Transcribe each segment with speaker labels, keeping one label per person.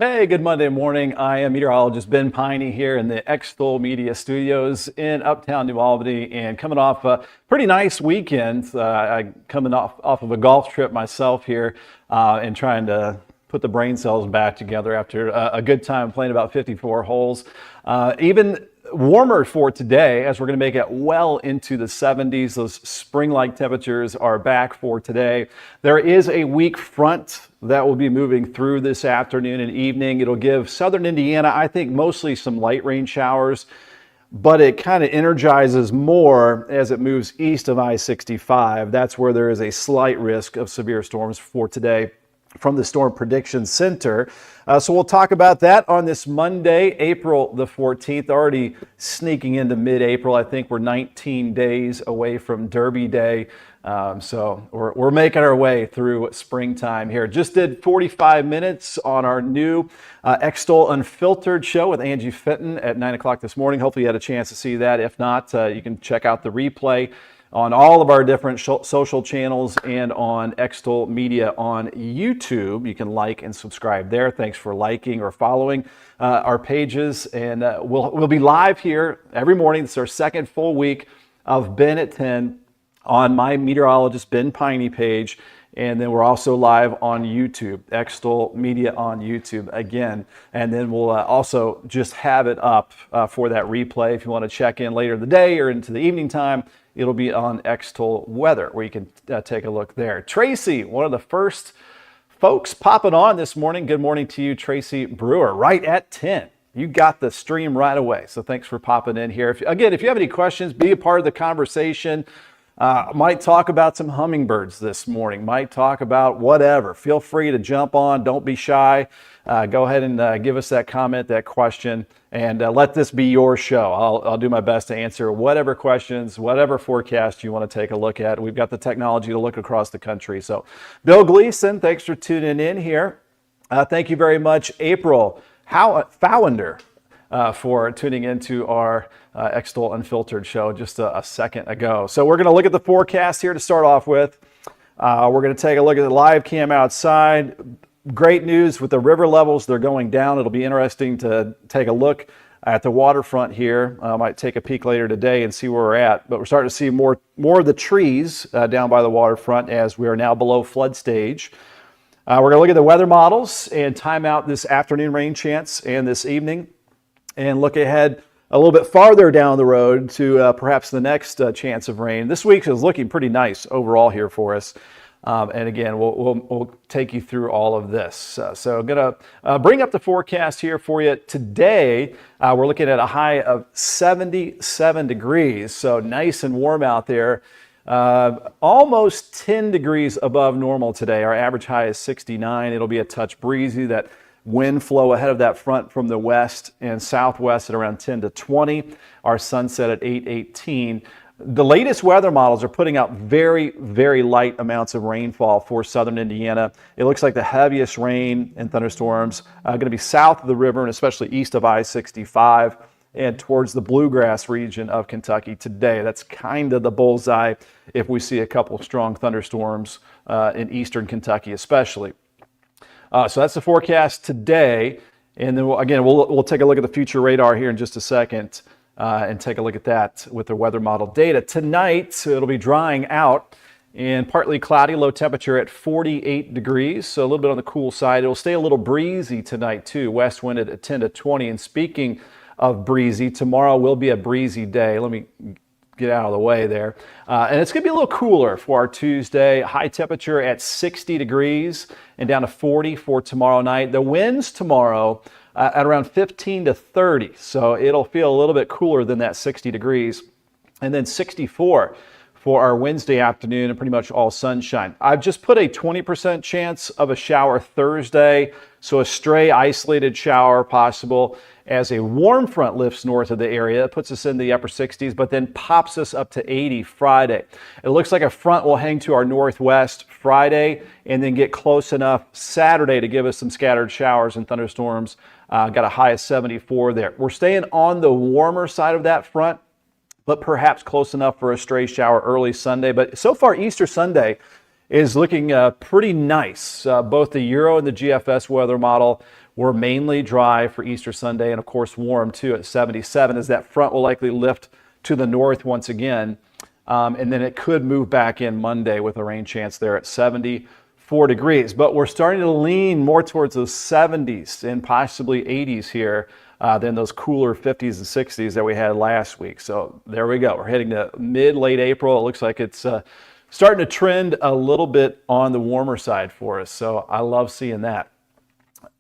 Speaker 1: Hey, good Monday morning. I am meteorologist Ben Peine here in the Extol Media Studios in Uptown New Albany, and coming off a pretty nice weekend. I coming off of a golf trip myself here, and trying to put the brain cells back together after a good time playing about 54 holes. Even warmer for today, as we're going to make it well into the 70s. Those spring-like temperatures are back for today. There is a weak front that will be moving through this afternoon and evening. It'll give southern Indiana, I think, mostly some light rain showers, but it kind of energizes more as it moves east of I-65. That's where there is a slight risk of severe storms for today from the Storm Prediction Center. So we'll talk about that on this Monday, April the 14th, already sneaking into mid-April. I think we're 19 days away from Derby Day. So we're making our way through springtime here. Just did 45 minutes on our new Extol Unfiltered show with Angie Fenton at 9 o'clock this morning. Hopefully you had a chance to see that. If not, you can check out the replay on all of our different social channels and on Extol Media on YouTube. You can like and subscribe there. Thanks for liking or following our pages. And we'll be live here every morning. It's our second full week of Ben at 10 on my Meteorologist Ben Peine page. And then we're also live on YouTube, Extol Media on YouTube again. And then we'll also just have it up for that replay. If you want to check in later in the day or into the evening time, it'll be on Extol Weather, where you can take a look there. Tracy, one of the first folks popping on this morning. Good morning to you, Tracy Brewer, right at 10. You got the stream right away. So thanks for popping in here. If you have any questions, be a part of the conversation. Might talk about some hummingbirds this morning, might talk about whatever. Feel free to jump on. Don't be shy. Go ahead and give us that comment, that question, and let this be your show. I'll do my best to answer whatever questions, whatever forecast you want to take a look at. We've got the technology to look across the country. So Bill Gleason, thanks for tuning in here. Thank you very much, April Fowender, for tuning into our Extol Unfiltered show just a second ago. So we're going to look at the forecast here to start off with. We're going to take a look at the live cam outside. Great news with the river levels. They're going down. It'll be interesting to take a look at the waterfront here. Might take a peek later today and see where we're at. But we're starting to see more of the trees down by the waterfront as we are now below flood stage. We're going to look at the weather models and time out this afternoon rain chance and this evening, and look ahead a little bit farther down the road to perhaps the next chance of rain. This week is looking pretty nice overall here for us. And again, we'll take you through all of this. So I'm going to bring up the forecast here for you. Today, we're looking at a high of 77 degrees. So nice and warm out there. Almost 10 degrees above normal today. Our average high is 69. It'll be a touch breezy. That wind flow ahead of that front from the west and southwest at around 10 to 20. Our sunset at 8:18. The latest weather models are putting out very, very light amounts of rainfall for southern Indiana. It looks like the heaviest rain and thunderstorms are going to be south of the river and especially east of I-65 and towards the bluegrass region of Kentucky today. That's kind of the bullseye if we see a couple strong thunderstorms in eastern Kentucky especially. So that's the forecast today. And then we'll take a look at the future radar here in just a second and take a look at that with the weather model data. Tonight, it'll be drying out and partly cloudy, low temperature at 48 degrees. So a little bit on the cool side. It'll stay a little breezy tonight too. West wind at 10 to 20. And speaking of breezy, tomorrow will be a breezy day. Let me get out of the way there. And it's going to be a little cooler for our Tuesday. High temperature at 60 degrees and down to 40 for tomorrow night. The winds tomorrow at around 15 to 30. So it'll feel a little bit cooler than that 60 degrees. And then 64 for our Wednesday afternoon and pretty much all sunshine. I've just put a 20% chance of a shower Thursday. So a stray isolated shower possible as a warm front lifts north of the area. It puts us in the upper 60s, but then pops us up to 80 Friday. It looks like a front will hang to our northwest Friday and then get close enough Saturday to give us some scattered showers and thunderstorms. Got a high of 74 there. We're staying on the warmer side of that front, but perhaps close enough for a stray shower early Sunday. But so far, Easter Sunday is looking pretty nice. Both the Euro and the GFS weather model were mainly dry for Easter Sunday, and of course warm too at 77, as that front will likely lift to the north once again. And then it could move back in Monday with a rain chance there at 74 degrees. But we're starting to lean more towards those 70s and possibly 80s here than those cooler 50s and 60s that we had last week. So there we go. We're heading to mid-late April. It looks like it's starting to trend a little bit on the warmer side for us. So I love seeing that.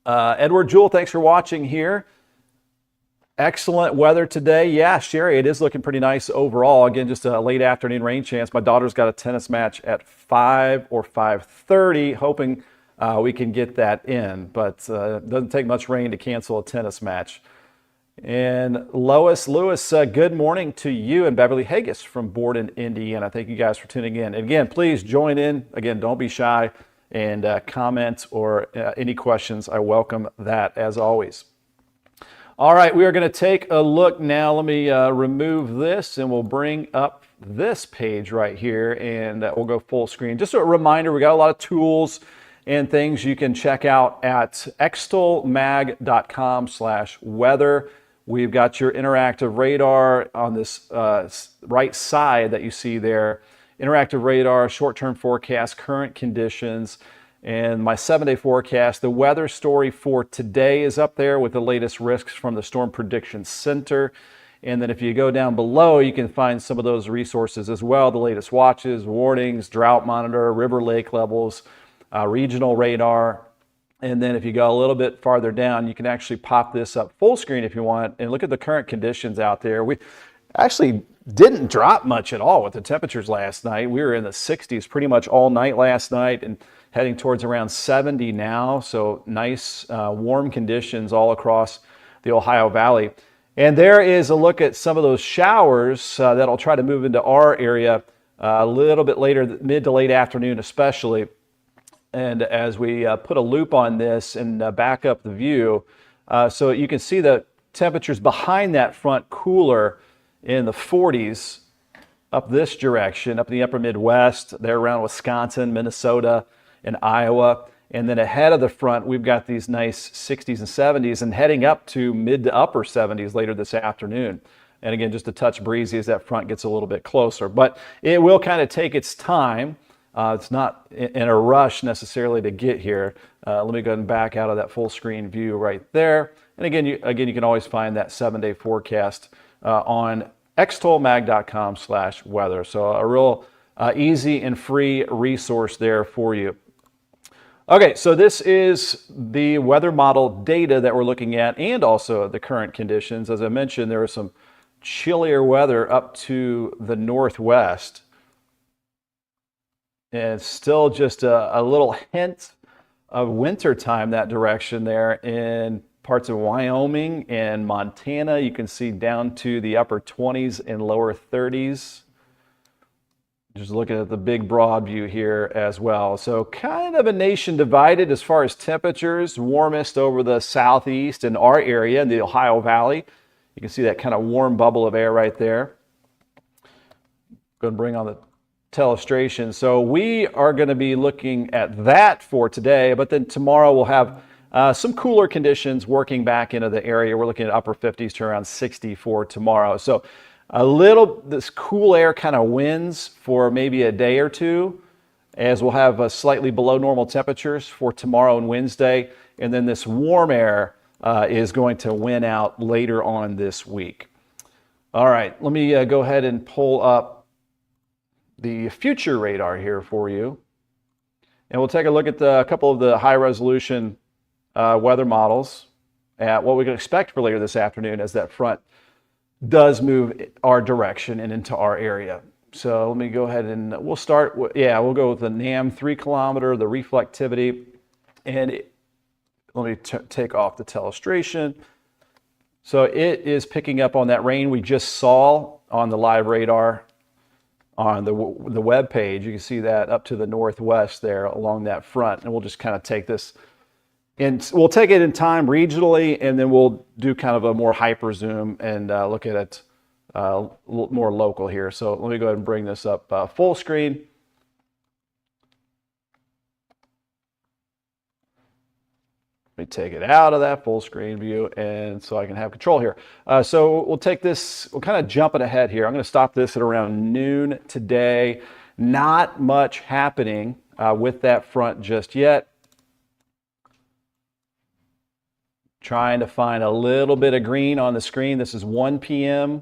Speaker 1: Edward Jewell, thanks for watching here. Excellent weather today. Yeah, Sherry, it is looking pretty nice overall. Again, just a late afternoon rain chance. My daughter's got a tennis match at 5 or 5:30, hoping we can get that in. But it doesn't take much rain to cancel a tennis match. And Lois Lewis, good morning to you, and Beverly Haggis from Borden, Indiana. Thank you guys for tuning in. And again, please join in. Again, don't be shy, and comment or any questions. I welcome that as always. All right, we are going to take a look now. Let me remove this, and we'll bring up this page right here, and we'll go full screen. Just a reminder, we got a lot of tools and things you can check out at extolmag.com/weather. We've got your interactive radar on this right side that you see there. Interactive radar, short-term forecast, current conditions, and my 7-day forecast. The weather story for today is up there with the latest risks from the Storm Prediction Center. And then if you go down below, you can find some of those resources as well. The latest watches, warnings, drought monitor, river lake levels, regional radar. And then if you go a little bit farther down, you can actually pop this up full screen if you want and look at the current conditions out there. We actually didn't drop much at all with the temperatures last night. We were in the 60s pretty much all night last night, and heading towards around 70 now. So nice warm conditions all across the Ohio Valley. And there is a look at some of those showers that'll try to move into our area a little bit later, mid to late afternoon especially. And as we put a loop on this and back up the view, so you can see the temperatures behind that front cooler in the 40s up this direction, up in the upper Midwest, there around Wisconsin, Minnesota, and Iowa. And then ahead of the front, we've got these nice 60s and 70s, and heading up to mid to upper 70s later this afternoon. And again, just a touch breezy as that front gets a little bit closer. But it will kind of take its time. It's not in a rush necessarily to get here. Let me go ahead and back out of that full screen view right there. And again, you can always find that 7-day forecast on extolmag.com/weather. So a real easy and free resource there for you. Okay, so this is the weather model data that we're looking at, and also the current conditions. As I mentioned, there is some chillier weather up to the northwest. And it's still just a little hint of winter time that direction there in parts of Wyoming and Montana. You can see down to the upper 20s and lower 30s. Just looking at the big broad view here as well. So kind of a nation divided as far as temperatures. Warmest over the southeast in our area in the Ohio Valley. You can see that kind of warm bubble of air right there. Going to bring on the telestration. So we are going to be looking at that for today, but then tomorrow we'll have some cooler conditions working back into the area. We're looking at upper 50s to around 60 for tomorrow. So this cool air kind of winds for maybe a day or two, as we'll have slightly below normal temperatures for tomorrow and Wednesday. And then this warm air is going to win out later on this week. All right, let me go ahead and pull up the future radar here for you. And we'll take a look at a couple of the high resolution weather models at what we can expect for later this afternoon as that front does move our direction and into our area. So let me go ahead and we'll start with, we'll go with the NAM 3 kilometer, the reflectivity, and let me take off the telestration. So it is picking up on that rain we just saw on the live radar on the web page. You can see that up to the northwest there along that front, and we'll just kind of take this and we'll take it in time regionally, and then we'll do kind of a more hyper zoom and look at it more local here. So let me go ahead and bring this up full screen. Let me take it out of that full screen view, and so I can have control here. So we'll take this, we'll kind of jump it ahead here. I'm going to stop this at around noon today. Not much happening with that front just yet. Trying to find a little bit of green on the screen. This is 1 p.m.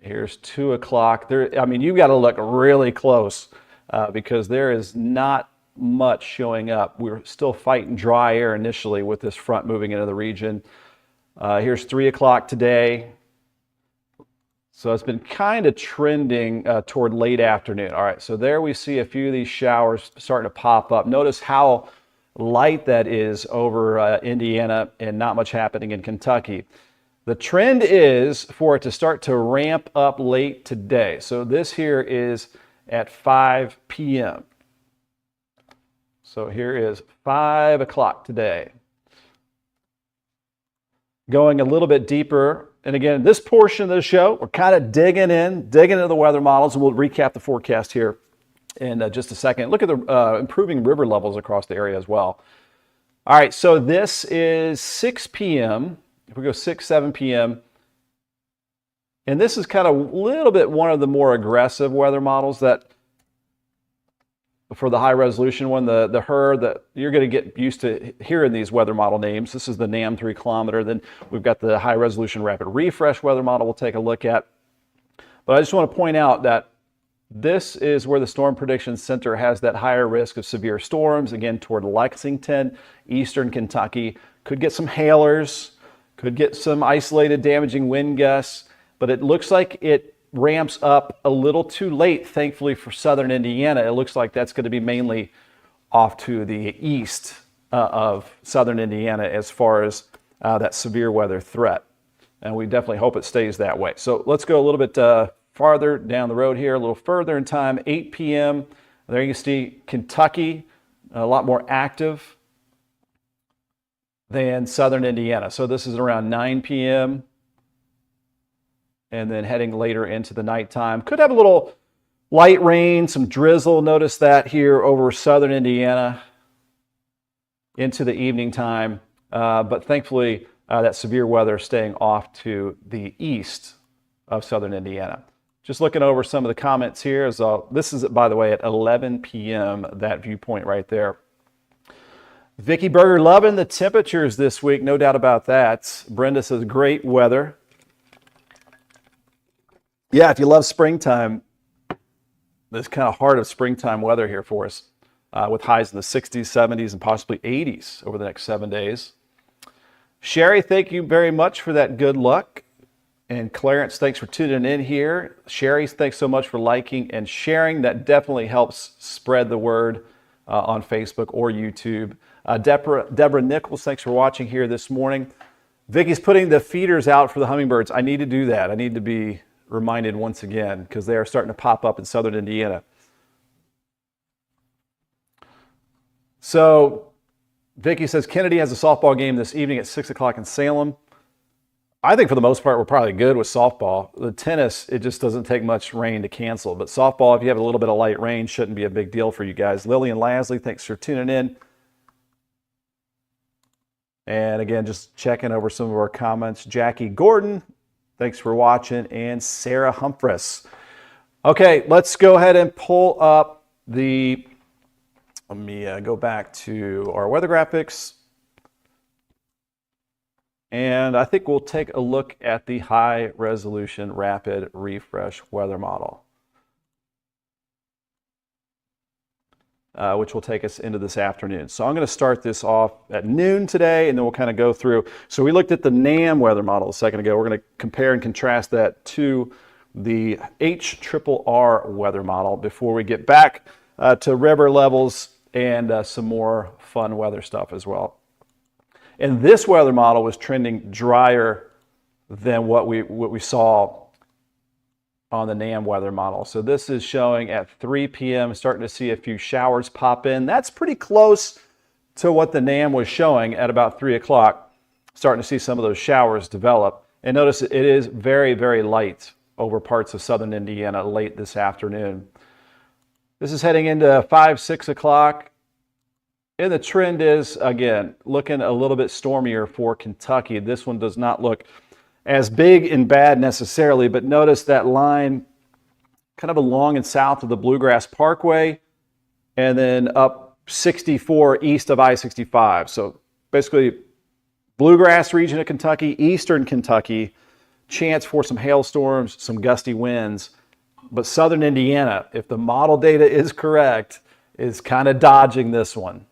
Speaker 1: Here's 2 o'clock. I mean, you've got to look really close because there is not much showing up. We're still fighting dry air initially with this front moving into the region. Here's 3 o'clock today. So it's been kind of trending toward late afternoon. All right, so there we see a few of these showers starting to pop up. Notice how light that is over Indiana and not much happening in Kentucky. The trend is for it to start to ramp up late today. So this here is at 5 p.m. So here is 5 o'clock today. Going a little bit deeper, and again, this portion of the show, we're kind of digging into the weather models, and we'll recap the forecast here in just a second. Look at the improving river levels across the area as well. All right, so this is 6 p.m. If we go 6, 7 p.m., and this is kind of a little bit one of the more aggressive weather models that for the high resolution one, the HER, that you're going to get used to hearing these weather model names. This is the NAM 3 kilometer. Then we've got the high resolution rapid refresh weather model we'll take a look at. But I just want to point out that this is where the Storm Prediction Center has that higher risk of severe storms, again, toward Lexington, eastern Kentucky. Could get some hailers, could get some isolated damaging wind gusts, but it looks like it ramps up a little too late, thankfully, for southern Indiana. It looks like that's going to be mainly off to the east of southern Indiana as far as that severe weather threat. And we definitely hope it stays that way. So let's go a little bit farther down the road here, a little further in time, 8 p.m. There you can see Kentucky, a lot more active than southern Indiana. So this is around 9 p.m. and then heading later into the nighttime. Could have a little light rain, some drizzle. Notice that here over southern Indiana into the evening time. But thankfully, that severe weather staying off to the east of southern Indiana. Just looking over some of the comments here. This is, by the way, at 11 p.m., that viewpoint right there. Vicky Berger loving the temperatures this week, no doubt about that. Brenda says great weather. Yeah, if you love springtime, this kind of heart of springtime weather here for us with highs in the 60s, 70s, and possibly 80s over the next 7 days. Sherry, thank you very much for that good luck. And Clarence, thanks for tuning in here. Sherry, thanks so much for liking and sharing. That definitely helps spread the word on Facebook or YouTube. Deborah Nichols, thanks for watching here this morning. Vicky's putting the feeders out for the hummingbirds. I need to do that. I need to be reminded once again because they are starting to pop up in southern Indiana. So Vicky says Kennedy has a softball game this evening at 6 o'clock in Salem. I think for the most part we're probably good with softball. The tennis, it just doesn't take much rain to cancel. But softball, if you have a little bit of light rain, shouldn't be a big deal for you guys. Lillian Lasley, thanks for tuning in. And again, just checking over some of our comments. Jackie Gordon, thanks for watching. And Sarah Humphreys. Okay, let's go ahead and pull up the, let me go back to our weather graphics. And I think we'll take a look at the high resolution rapid refresh weather model, which will take us into this afternoon. So I'm going to start this off at noon today, and then we'll kind of go through. So we looked at the NAM weather model a second ago. We're going to compare and contrast that to the HRRR weather model before we get back to river levels and some more fun weather stuff as well. And this weather model was trending drier than what we saw on the NAM weather model. So this is showing at 3 p.m., starting to see a few showers pop in. That's pretty close to what the NAM was showing at about 3 o'clock, starting to see some of those showers develop. And notice it is very, very light over parts of southern Indiana late this afternoon. This is heading into 5, 6 o'clock. And the trend is, again, looking a little bit stormier for Kentucky. This one does not look as big and bad necessarily, but notice that line kind of along and south of the Bluegrass Parkway and then up 64 east of I-65. So basically, Bluegrass region of Kentucky, eastern Kentucky, chance for some hailstorms, some gusty winds. But southern Indiana, if the model data is correct, is kind of dodging this one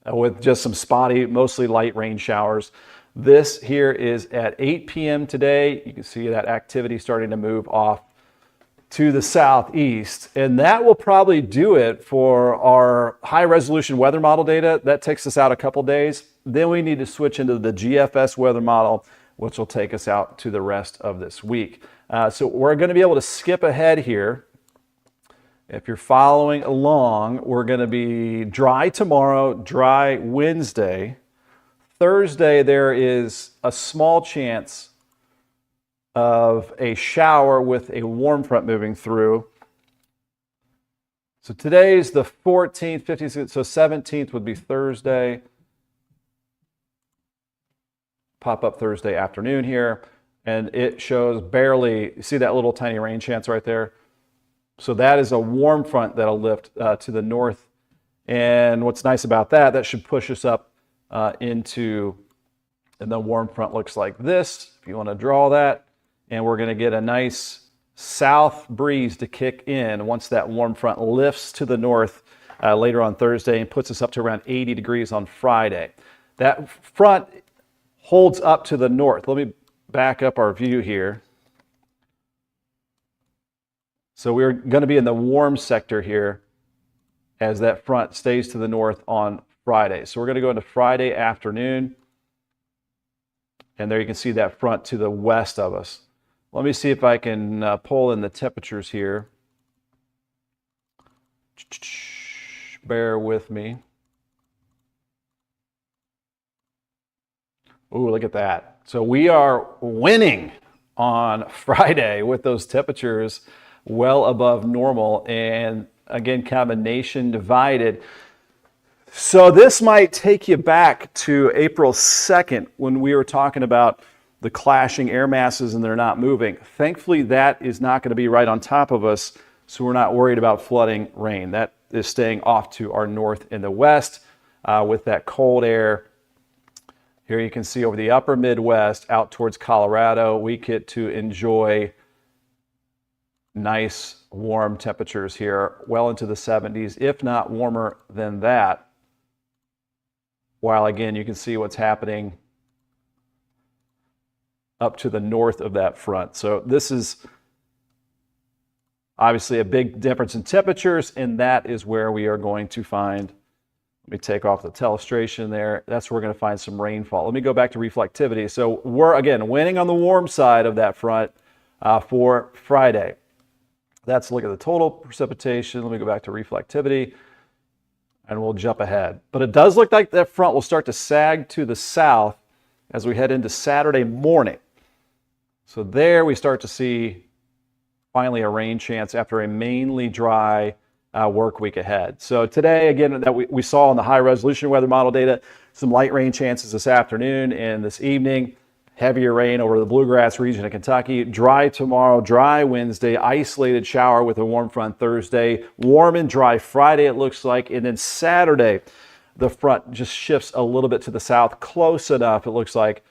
Speaker 1: with just some spotty, mostly light rain showers. This here is at 8 p.m. today. You can see that activity starting to move off to the southeast. And that will probably do it for our high resolution weather model data. That takes us out a couple days. Then we need to switch into the GFS weather model, which will take us out to the rest of this week. So we're going to be able to skip ahead here. If you're following along, we're going to be dry tomorrow, dry Wednesday. Thursday, there is a small chance of a shower with a warm front moving through. So today's the 14th, 15th, so 17th would be Thursday. Pop up Thursday afternoon here, and it shows barely, see that little tiny rain chance right there? So that is a warm front that'll lift to the north. And what's nice about that, that should push us up into, and the warm front looks like this, if you want to draw that. And we're going to get a nice south breeze to kick in once that warm front lifts to the north later on Thursday and puts us up to around 80 degrees on Friday. That front holds up to the north. Let me back up our view here. So we're going to be in the warm sector here as that front stays to the north on Friday. So we're going to go into Friday afternoon. And there you can see that front to the west of us. Let me see if I can pull in the temperatures here. Bear with me. Ooh, look at that. So we are winning on Friday with those temperatures well above normal. And again, kind of a nation divided. So this might take you back to April 2nd when we were talking about the clashing air masses and they're not moving. Thankfully, that is not going to be right on top of us, so we're not worried about flooding rain. That is staying off to our north and the west with that cold air. Here you can see over the upper Midwest out towards Colorado, we get to enjoy nice warm temperatures here, well into the 70s, if not warmer than that. While again, you can see what's happening up to the north of that front. So this is obviously a big difference in temperatures, and that is where we are going to find, let me take off the telestration there, that's where we're going to find some rainfall. Let me go back to reflectivity. So we're, again, winning on the warm side of that front for Friday. Let's look at the total precipitation. Let me go back to reflectivity, and we'll jump ahead. But it does look like that front will start to sag to the south as we head into Saturday morning. So there we start to see finally a rain chance after a mainly dry work week ahead. So today, again, that we saw in the high resolution weather model data, some light rain chances this afternoon and this evening. Heavier rain over the Bluegrass region of Kentucky. Dry tomorrow, dry Wednesday, isolated shower with a warm front Thursday. Warm and dry Friday, it looks like. And then Saturday, the front just shifts a little bit to the south, close enough, it looks like,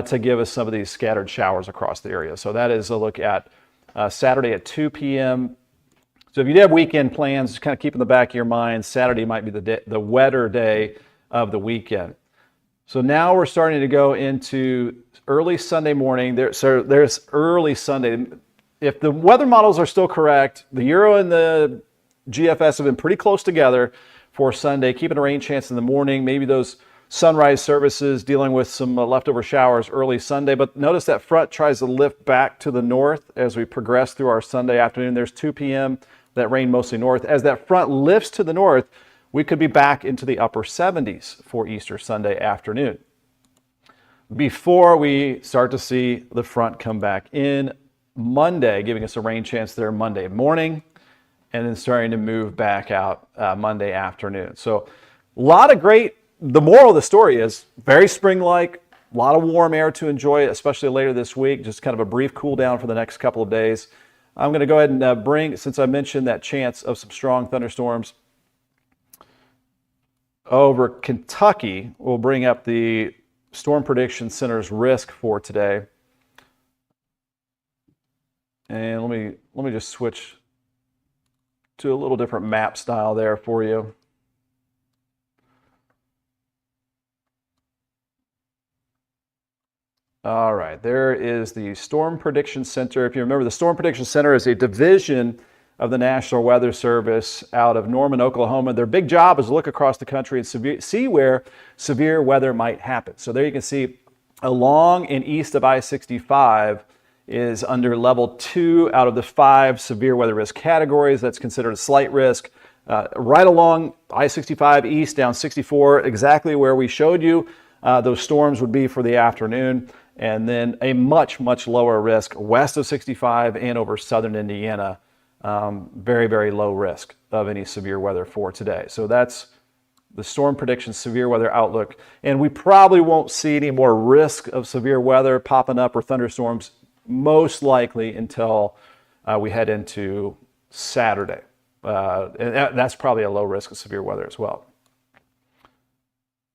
Speaker 1: to give us some of these scattered showers across the area. So that is a look at Saturday at 2 p.m. So if you do have weekend plans, just kind of keep in the back of your mind, Saturday might be the wetter day of the weekend. So now we're starting to go into early Sunday morning. There's early Sunday. If the weather models are still correct, the Euro and the GFS have been pretty close together for Sunday, keeping a rain chance in the morning, maybe those sunrise services dealing with some leftover showers early Sunday. But notice that front tries to lift back to the north as we progress through our Sunday afternoon. There's 2 p.m., that rain mostly north. As that front lifts to the north, we could be back into the upper 70s for Easter Sunday afternoon before we start to see the front come back in Monday, giving us a rain chance there Monday morning, and then starting to move back out Monday afternoon. So a lot of great the moral of the story is very spring-like, a lot of warm air to enjoy, especially later this week, just kind of a brief cool down for the next couple of days. I'm going to go ahead and bring, since I mentioned that chance of some strong thunderstorms over Kentucky, we'll bring up the Storm Prediction Center's risk for today. And let me just switch to a little different map style there for you. All right, there is the Storm Prediction Center. If you remember, the Storm Prediction Center is a division of the National Weather Service out of Norman, Oklahoma. Their big job is to look across the country and see where severe weather might happen. So there you can see along and east of I-65 is under level 2 out of the 5 severe weather risk categories. That's considered a slight risk. Right along I-65 east down 64, exactly where we showed you those storms would be for the afternoon. And then a much, much lower risk west of 65 and over southern Indiana. Very, very low risk of any severe weather for today. So that's the Storm Prediction Severe Weather Outlook. And we probably won't see any more risk of severe weather popping up or thunderstorms, most likely until we head into Saturday. And that's probably a low risk of severe weather as well.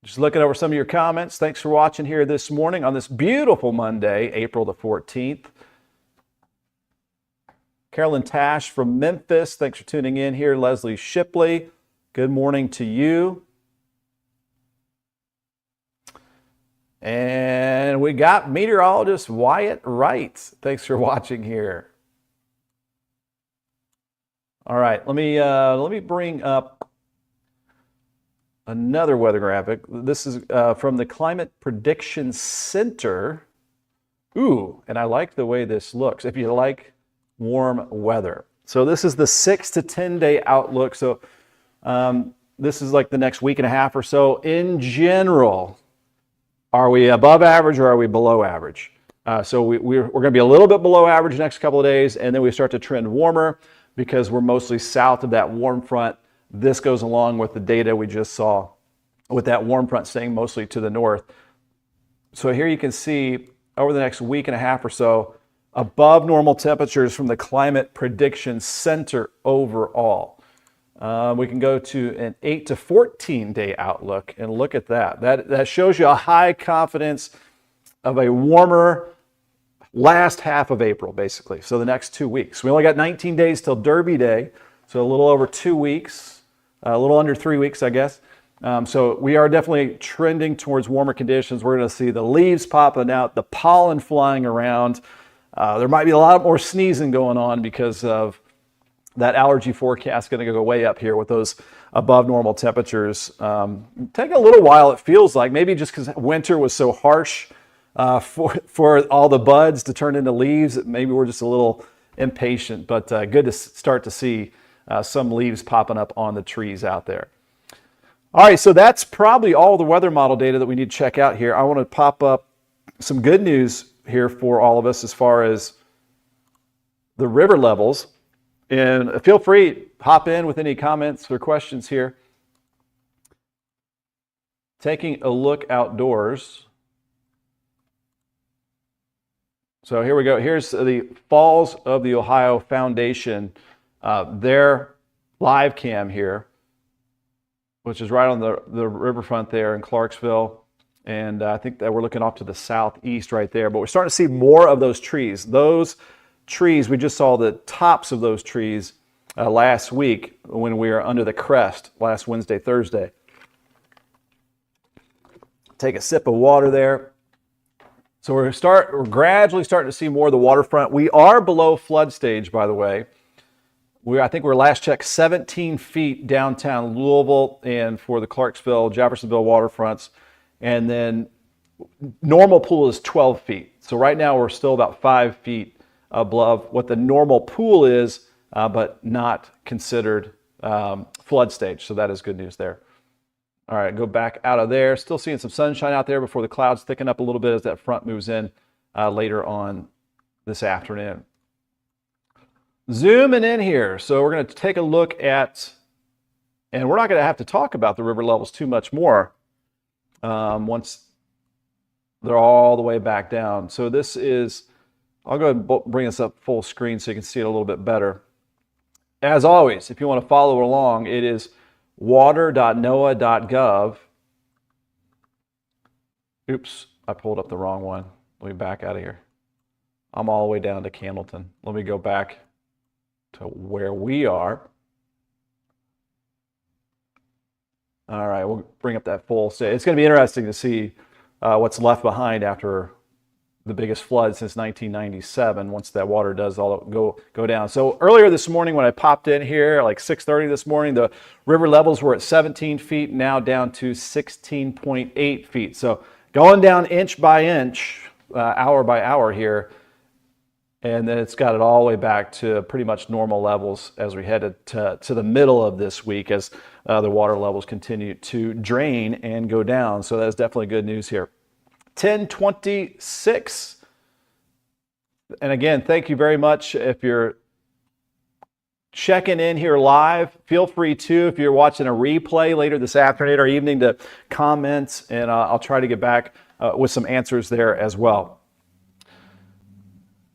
Speaker 1: Just looking over some of your comments. Thanks for watching here this morning on this beautiful Monday, April the 14th. Carolyn Tash from Memphis, thanks for tuning in here. Leslie Shipley, good morning to you. And we got meteorologist Wyatt Wright. Thanks for watching here. All right, let me bring up another weather graphic. This is from the Climate Prediction Center. Ooh, and I like the way this looks. If you like warm weather. So this is the 6 to 10 day outlook. So this is like the next week and a half or so. In general, are we above average or are we below average? So we're going to be a little bit below average the next couple of days, and then we start to trend warmer because we're mostly south of that warm front. This goes along with the data we just saw with that warm front staying mostly to the north. So here you can see over the next week and a half or so, above normal temperatures from the Climate Prediction Center overall. We can go to an 8 to 14 day outlook and look at that. That shows you a high confidence of a warmer last half of April, basically. So the next 2 weeks. We only got 19 days till Derby Day, so a little over 2 weeks. A little under 3 weeks, I guess. So we are definitely trending towards warmer conditions. We're going to see the leaves popping out, the pollen flying around. There might be a lot more sneezing going on because of that allergy forecast going to go way up here with those above normal temperatures. Take a little while, it feels like, maybe just because winter was so harsh for all the buds to turn into leaves. Maybe we're just a little impatient, but good to start to see some leaves popping up on the trees out there. All right, so that's probably all the weather model data that we need to check out here. I want to pop up some good news here for all of us as far as the river levels. And feel free, hop in with any comments or questions here. Taking a look outdoors. So here we go. Here's the Falls of the Ohio Foundation. Their live cam here, which is right on the riverfront there in Clarksville. And I think that we're looking off to the southeast right there. But we're starting to see more of those trees. Those trees, we just saw the tops of those trees last week when we were under the crest last Wednesday, Thursday. Take a sip of water there. So we're gradually starting to see more of the waterfront. We are below flood stage, by the way. I think we're last checked 17 feet downtown Louisville and for the Clarksville, Jeffersonville waterfronts. And then normal pool is 12 feet. So right now we're still about 5 feet above what the normal pool is, but not considered flood stage. So that is good news there. All right, go back out of there. Still seeing some sunshine out there before the clouds thicken up a little bit as that front moves in later on this afternoon. Zooming in here. So we're going to take a look at, and we're not going to have to talk about the river levels too much more. once they're all the way back down. So this is, I'll go ahead and bring this up full screen so you can see it a little bit better. As always, if you want to follow along, it is water.noaa.gov. Oops, I pulled up the wrong one. Let me back out of here. I'm all the way down to Candleton. Let me go back to where we are. All right, we'll bring up that full state. It's going to be interesting to see what's left behind after the biggest flood since 1997, once that water does all go down. So earlier this morning when I popped in here, like 6:30 this morning, the river levels were at 17 feet, now down to 16.8 feet. So going down inch by inch, hour by hour here, and then it's got it all the way back to pretty much normal levels as we headed to the middle of this week as the water levels continue to drain and go down. So that's definitely good news here. 10:26. And again, thank you very much. If you're checking in here live, feel free to, if you're watching a replay later this afternoon or evening, to comment, and I'll try to get back with some answers there as well.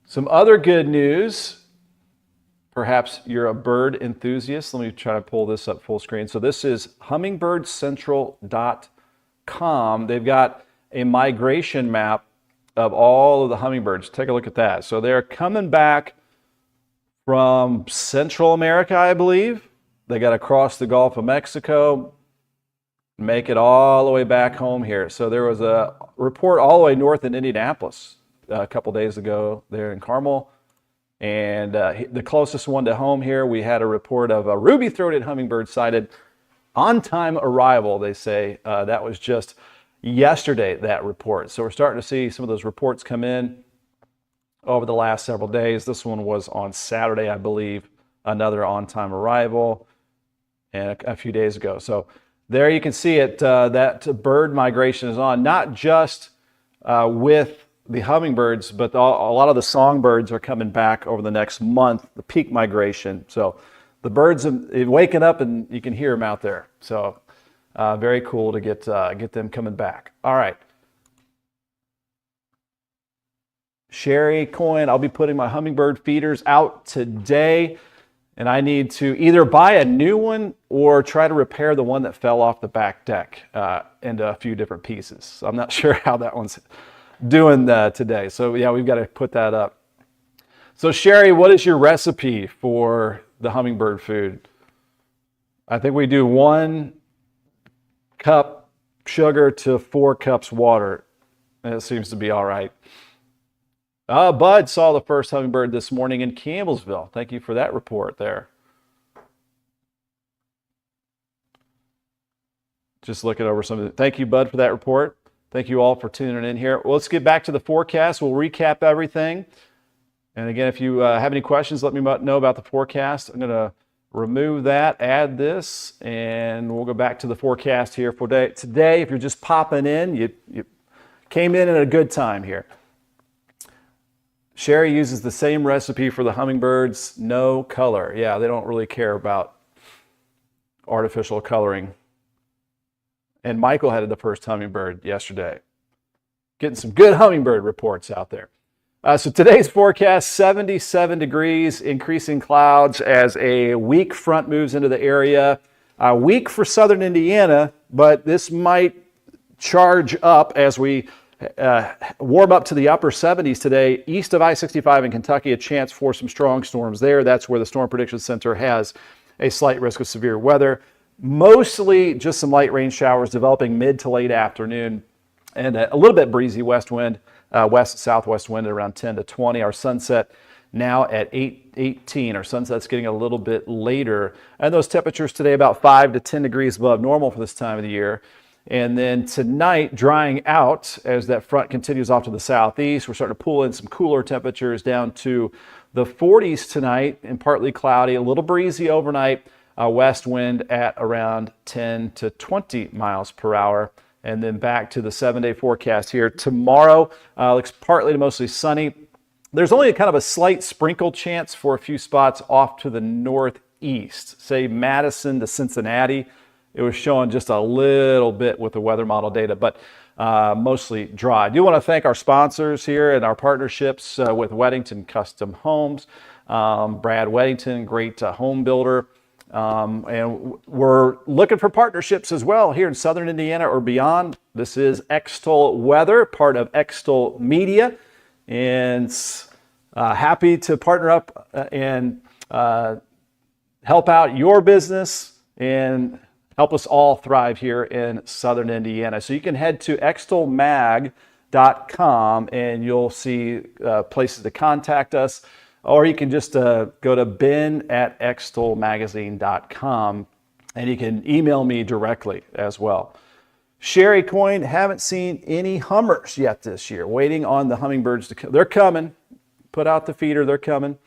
Speaker 1: Some other good news. Perhaps you're a bird enthusiast. Let me try to pull this up full screen. So this is hummingbirdcentral.com. They've got a migration map of all of the hummingbirds. Take a look at that. So they're coming back from Central America, I believe. They got to cross the Gulf of Mexico, make it all the way back home here. So there was a report all the way north in Indianapolis a couple days ago there in Carmel. And the closest one to home here, we had a report of a ruby-throated hummingbird sighted on-time arrival, they say. That was just yesterday, that report. So we're starting to see some of those reports come in over the last several days. This one was on Saturday, I believe, another on-time arrival, and a few days ago. So there you can see it, that bird migration is on, not just with the hummingbirds, but a lot of the songbirds are coming back over the next month, the peak migration. So the birds are waking up and you can hear them out there. So very cool to get them coming back. All right. Sherry Coyne, I'll be putting my hummingbird feeders out today, and I need to either buy a new one or try to repair the one that fell off the back deck into a few different pieces. So I'm not sure how that one's doing today. So yeah, we've got to put that up. So Sherry, what is your recipe for the hummingbird food? I think we do 1 cup sugar to 4 cups water, and it seems to be all right. Bud saw the first hummingbird this morning in Campbellsville. Thank you for that report there. Just looking over some of it. Thank you, Bud, for that report. Thank you all for tuning in here. Well, let's get back to the forecast. We'll recap everything. And again, if you have any questions, let me know about the forecast. I'm going to remove that, add this, and we'll go back to the forecast here for today. If you're just popping in, you came in at a good time here. Sherry uses the same recipe for the hummingbirds, no color. Yeah, they don't really care about artificial coloring. And Michael had the first hummingbird yesterday. Getting some good hummingbird reports out there. So today's forecast, 77 degrees, increasing clouds as a weak front moves into the area. Weak for southern Indiana, but this might charge up as we warm up to the upper 70s today. East of I-65 in Kentucky, a chance for some strong storms there. That's where the Storm Prediction Center has a slight risk of severe weather. Mostly just some light rain showers developing mid to late afternoon, and a little bit breezy west wind. West-southwest wind at around 10 to 20. Our sunset now at 8:18. Our sunset's getting a little bit later. And those temperatures today about 5 to 10 degrees above normal for this time of the year. And then tonight, drying out as that front continues off to the southeast. We're starting to pull in some cooler temperatures down to the 40s tonight and partly cloudy, a little breezy overnight. West wind at around 10 to 20 miles per hour. And then back to the 7-day forecast here. Tomorrow looks partly to mostly sunny. There's only kind of a slight sprinkle chance for a few spots off to the northeast, say Madison to Cincinnati it was showing just a little bit with the weather model data, but mostly dry. I do want to thank our sponsors here and our partnerships with Weddington Custom Homes. Brad Weddington, great home builder. And we're looking for partnerships as well here in Southern Indiana or beyond. This is Extol Weather, part of Extol Media, and happy to partner up and help out your business and help us all thrive here in Southern Indiana. So you can head to extolmag.com and you'll see places to contact us. Or you can just go to ben@extolmagazine.com and you can email me directly as well. Sherry Coyne, haven't seen any Hummers yet this year. Waiting on the hummingbirds to come. They're coming. Put out the feeder. They're coming.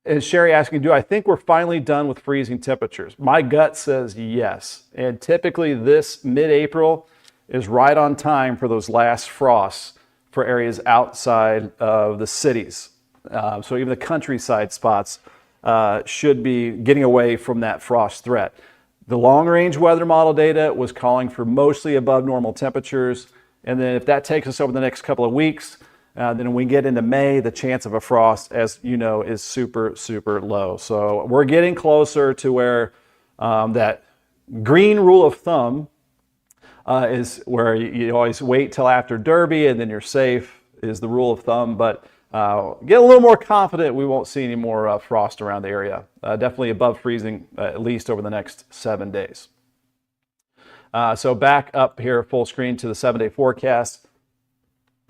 Speaker 1: And Sherry asking, do I think we're finally done with freezing temperatures? My gut says yes. And typically this mid-April is right on time for those last frosts for areas outside of the cities. So even the countryside spots should be getting away from that frost threat. The long-range weather model data was calling for mostly above normal temperatures. And then if that takes us over the next couple of weeks, then when we get into May, the chance of a frost, as you know, is super, super low. So we're getting closer to where that green rule of thumb is where you always wait till after Derby and then you're safe is the rule of thumb. But get a little more confident we won't see any more frost around the area. Definitely above freezing at least over the next 7 days. So back up here full screen to the 7-day forecast.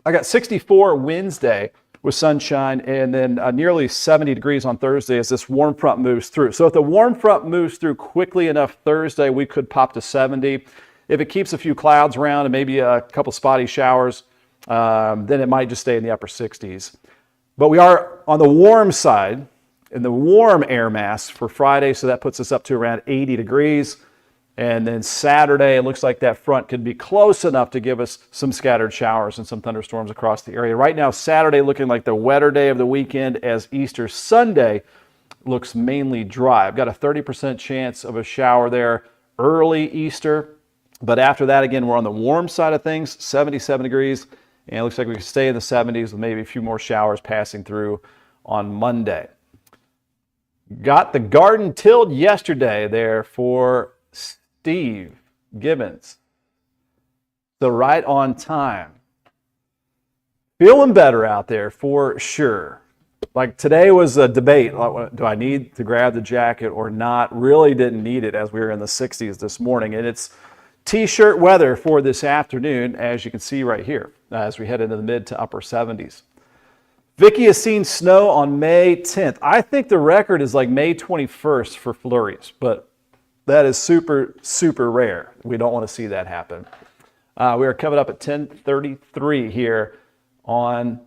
Speaker 1: I got 64 Wednesday with sunshine and then nearly 70 degrees on Thursday as this warm front moves through. So if the warm front moves through quickly enough Thursday, we could pop to 70. If it keeps a few clouds around and maybe a couple spotty showers, then it might just stay in the upper 60s. But we are on the warm side in the warm air mass for Friday, so that puts us up to around 80 degrees. And then Saturday, it looks like that front could be close enough to give us some scattered showers and some thunderstorms across the area. Right now, Saturday looking like the wetter day of the weekend as Easter Sunday looks mainly dry. I've got a 30% chance of a shower there early Easter. But after that, again, we're on the warm side of things, 77 degrees. And it looks like we can stay in the 70s with maybe a few more showers passing through on Monday. Got the garden tilled yesterday there for Steve Gibbons. So right on time. Feeling better out there for sure. Like today was a debate. Do I need to grab the jacket or not? Really didn't need it as we were in the 60s this morning. And it's t-shirt weather for this afternoon, as you can see right here, as we head into the mid to upper 70s. Vicki has seen snow on May 10th. I think the record is like May 21st for flurries, but that is super, super rare. We don't want to see that happen. We are coming up at 10:33 here on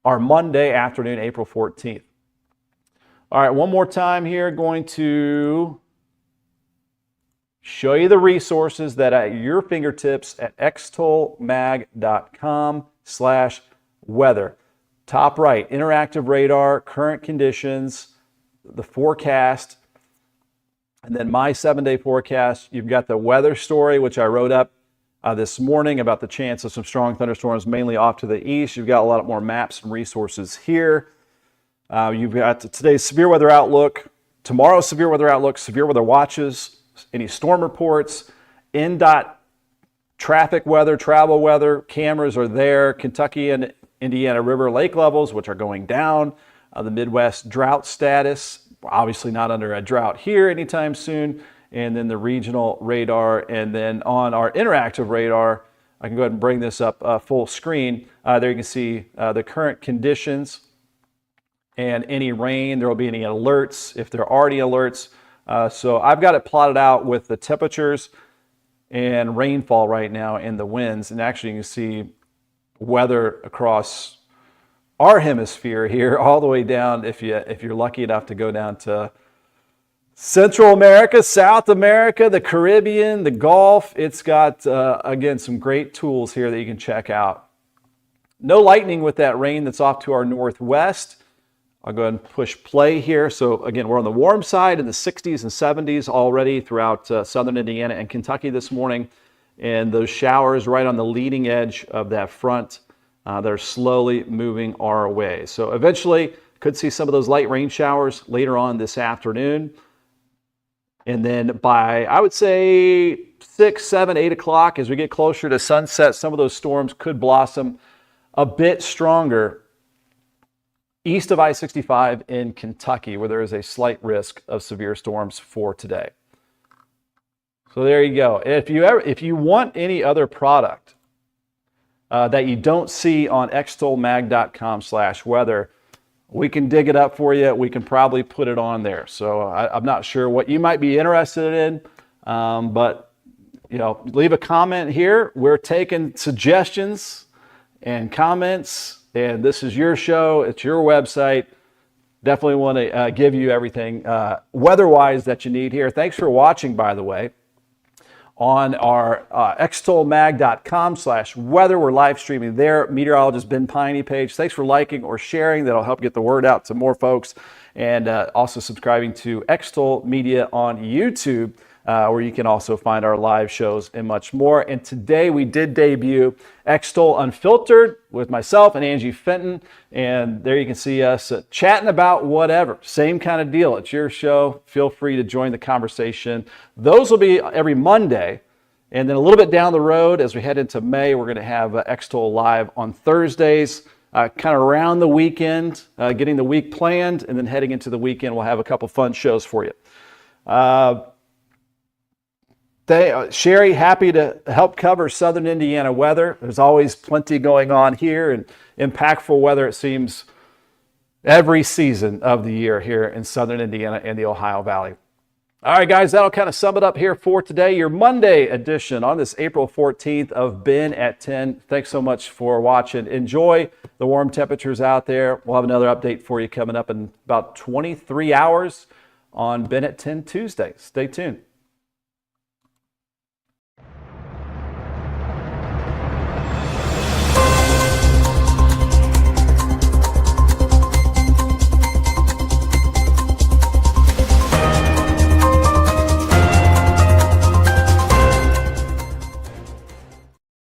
Speaker 1: our Monday afternoon, April 14th. All right, one more time here, going to show you the resources that are at your fingertips at extolmag.com/weather. Top right, interactive radar, current conditions, the forecast, and then my 7-day forecast. You've got the weather story, which I wrote up this morning about the chance of some strong thunderstorms, mainly off to the east. You've got a lot more maps and resources here. You've got today's severe weather outlook, tomorrow's severe weather outlook, severe weather watches, any storm reports, NDOT traffic weather, travel weather, cameras are there, Kentucky and Indiana River lake levels, which are going down, the Midwest drought status, obviously not under a drought here anytime soon, and then the regional radar, and then on our interactive radar, I can go ahead and bring this up full screen. There you can see the current conditions and any rain. There will be any alerts if there are already alerts. So I've got it plotted out with the temperatures and rainfall right now and the winds. And actually you can see weather across our hemisphere here all the way down if you're lucky enough to go down to Central America, South America, the Caribbean, the Gulf. It's got, again, some great tools here that you can check out. No lightning with that rain that's off to our northwest. I'll go ahead and push play here. So again, we're on the warm side in the 60s and 70s already throughout southern Indiana and Kentucky this morning. And those showers right on the leading edge of that front, they're slowly moving our way. So eventually could see some of those light rain showers later on this afternoon. And then by, I would say, 6, 7, 8 o'clock, as we get closer to sunset, some of those storms could blossom a bit stronger east of I-65 in Kentucky, where there is a slight risk of severe storms for today. So there you go. If you want any other product that you don't see on extolmag.com/weather, we can dig it up for you. We can probably put it on there. So I'm not sure what you might be interested in, but leave a comment here. We're taking suggestions and comments, and this is your show. It's your website. Definitely want to give you everything weather-wise that you need here. Thanks for watching, by the way. On our extolmag.com/weather. We're live streaming there. Meteorologist Ben Peine page. Thanks for liking or sharing. That'll help get the word out to more folks. And also subscribing to Extol Media on YouTube, where you can also find our live shows and much more. And today we did debut Extol Unfiltered with myself and Angie Fenton. And there you can see us chatting about whatever. Same kind of deal. It's your show. Feel free to join the conversation. Those will be every Monday. And then a little bit down the road, as we head into May, we're going to have Extol Live on Thursdays, kind of around the weekend, getting the week planned. And then heading into the weekend, we'll have a couple fun shows for you. Sherry, happy to help cover southern Indiana weather. There's always plenty going on here and impactful weather, it seems, every season of the year here in southern Indiana and the Ohio Valley. All right, guys, that'll kind of sum it up here for today, your Monday edition on this April 14th of Ben at 10. Thanks so much for watching. Enjoy the warm temperatures out there. We'll have another update for you coming up in about 23 hours on Ben at 10 Tuesday. Stay tuned.